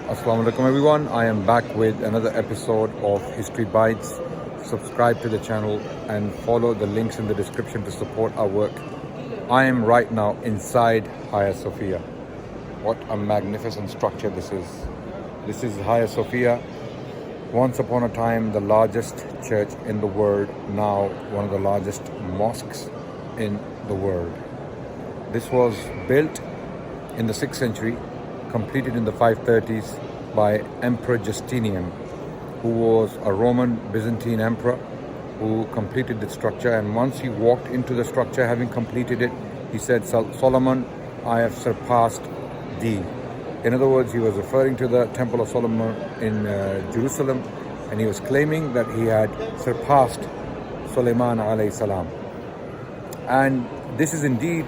Assalamu alaikum everyone. I am back with another episode of History Bites. Subscribe to the channel and follow the links in the description to support our work. I am right now inside Hagia Sophia. What a magnificent structure this is. This is Hagia Sophia. Once upon a time the largest church in the world, now one of the largest mosques in the world. This was built in the 6th century, completed in the 530s by Emperor Justinian, who was a Roman Byzantine emperor who completed the structure. And once he walked into the structure, having completed it, he said, "Solomon, I have surpassed thee." In other words, he was referring to the Temple of Solomon in Jerusalem, and he was claiming that he had surpassed Sulaiman alayhi salam. And this is indeed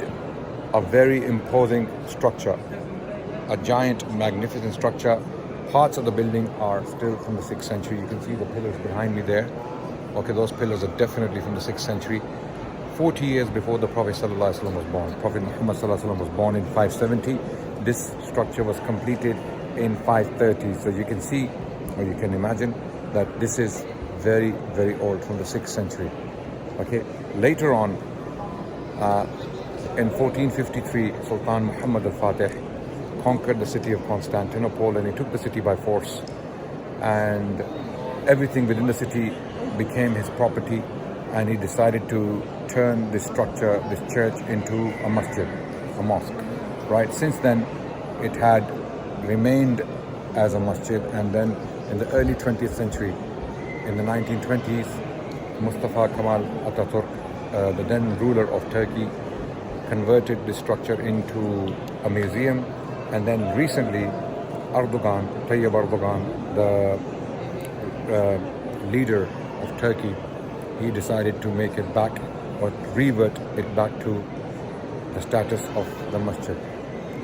a very imposing structure, a giant, magnificent structure. Parts of the building are still from the 6th century. You can see the pillars behind me there. Okay, those pillars are definitely from the 6th century. 40 years before the Prophet ﷺ was born. Prophet Muhammad ﷺ was born in 570. This structure was completed in 530. So you can see, or you can imagine, that this is very, very old, from the 6th century. Okay, later on, in 1453, Sultan Muhammad al-Fatih conquered the city of Constantinople, and he took the city by force, and everything within the city became his property, and he decided to turn this structure, this church, into a masjid, a mosque. Right, since then it had remained as a masjid, and then in the early 20th century, in the 1920s, Mustafa Kemal Atatürk, the then ruler of Turkey, converted this structure into a museum. And then recently, Tayyip Erdogan, the leader of Turkey, he decided to make it back, or revert it back to the status of the masjid.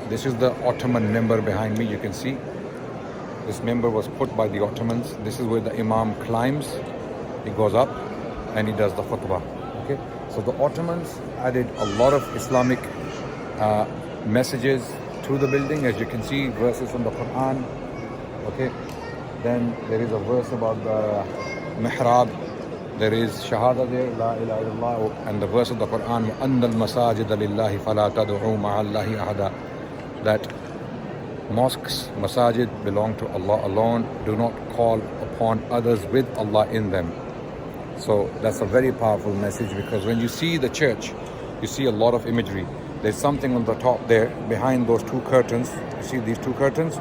This is the Ottoman member behind me. You can see this member was put by the Ottomans. This is where the Imam climbs. He goes up and he does the khutbah. Okay, so the Ottomans added a lot of Islamic messages to the building, as you can see, verses from the Quran. Okay, then there is a verse about the mihrab. There is shahada there, la ilaha illallah, and the verse of the Quran, "Anna al-masajida lillahi fala tad'u ma'allahi ahada," that mosques, masajid, belong to Allah alone. Do not call upon others with Allah in them. So that's a very powerful message, because when you see the church, you see a lot of imagery. There's something on the top there, behind those two curtains. You see these two curtains?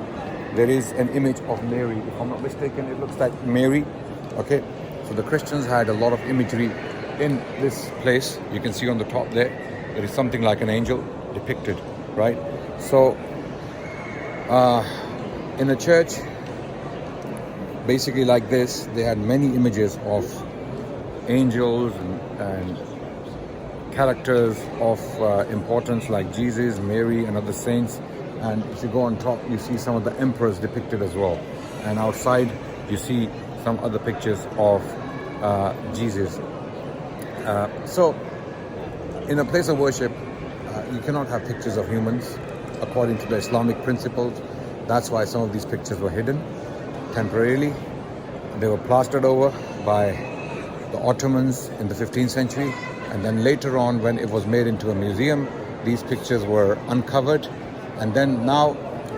There is an image of Mary. If I'm not mistaken, it looks like Mary. Okay, so the Christians had a lot of imagery in this place. You can see on the top there, there is something like an angel depicted, right? So in a church, basically like this, they had many images of angels and characters of importance, like Jesus, Mary, and other saints. And if you go on top, you see some of the emperors depicted as well. And outside, you see some other pictures of Jesus. So in a place of worship, you cannot have pictures of humans according to the Islamic principles. That's why some of these pictures were hidden temporarily. They were plastered over by the Ottomans in the 15th century. And then later on, when it was made into a museum, these pictures were uncovered. And then now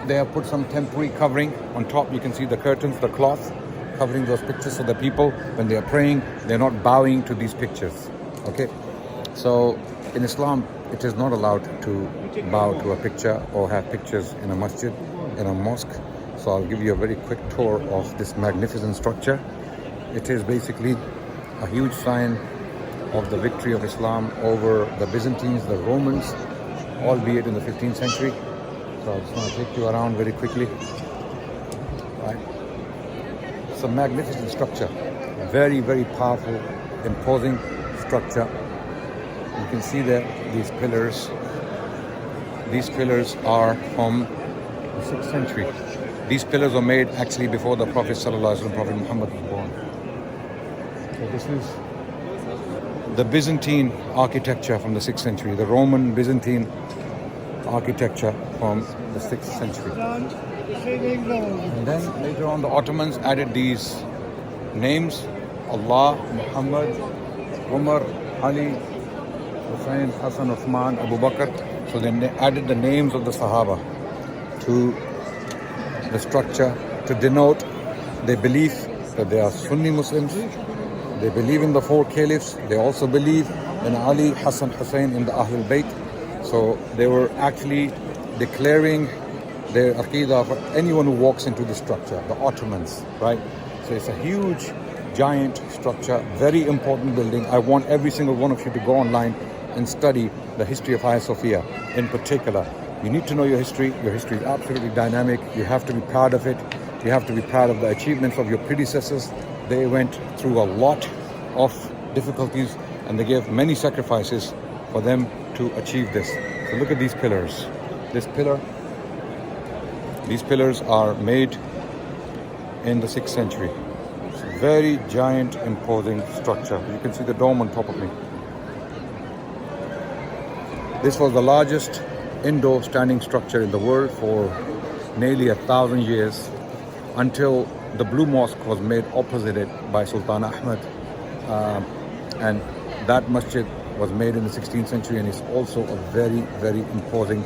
they have put some temporary covering on top. You can see the curtains, the cloth covering those pictures, so that people, when they are praying, they're not bowing to these pictures. Okay, so in Islam, it is not allowed to bow to a picture or have pictures in a masjid, in a mosque. So I'll give you a very quick tour of this magnificent structure. It is basically a huge sign of the victory of Islam over the Byzantines, the Romans, albeit in the 15th century. So I just want to take you around very quickly. Right. It's a magnificent structure, very, very powerful, imposing structure. You can see there these pillars. These pillars are from the 6th century. These pillars were made actually before the Prophet ﷺ, Prophet Muhammad, was born. So this is the Byzantine architecture from the 6th century, the Roman Byzantine architecture from the 6th century. And then later on, the Ottomans added these names: Allah, Muhammad, Umar, Ali, Hussein, Hassan, Uthman, Abu Bakr. So then they added the names of the Sahaba to the structure to denote their belief that they are Sunni Muslims. They believe in the four caliphs. They also believe in Ali, Hassan, Hussein, in the Ahlul Bayt. So they were actually declaring their aqidah for anyone who walks into the structure, the Ottomans, right? So it's a huge, giant structure, very important building. I want every single one of you to go online and study the history of Hagia Sophia in particular. You need to know your history. Your history is absolutely dynamic. You have to be proud of it. You have to be proud of the achievements of your predecessors. They went through a lot of difficulties and they gave many sacrifices for them to achieve this. So look at these pillars. These pillars are made in the 6th century. It's a very giant, imposing structure. You can see the dome on top of me. This was the largest indoor standing structure in the world for nearly 1,000 years, until the Blue Mosque was made opposite it by Sultan Ahmed. And that masjid was made in the 16th century, and it's also a very, very imposing,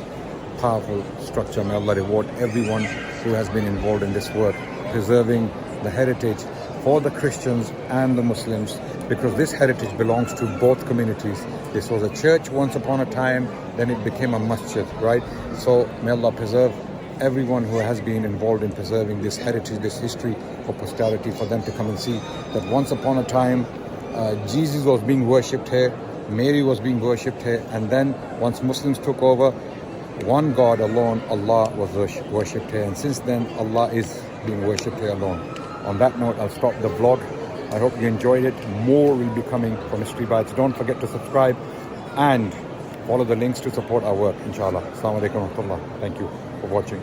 powerful structure. May Allah reward everyone who has been involved in this work, preserving the heritage for the Christians and the Muslims, because this heritage belongs to both communities. This was a church once upon a time, then it became a masjid, right? So may Allah preserve everyone who has been involved in preserving this heritage, this history for posterity, for them to come and see that once upon a time Jesus was being worshipped here, Mary was being worshipped here, and then once Muslims took over, one God alone, Allah, was worshipped here, and since then Allah is being worshipped here alone. On that note, I'll stop the vlog. I hope you enjoyed it. More will be coming from History Bites. Don't forget to subscribe and follow the links to support our work, inshallah. Assalamu alaikum wa rahmatullah. Thank you for watching.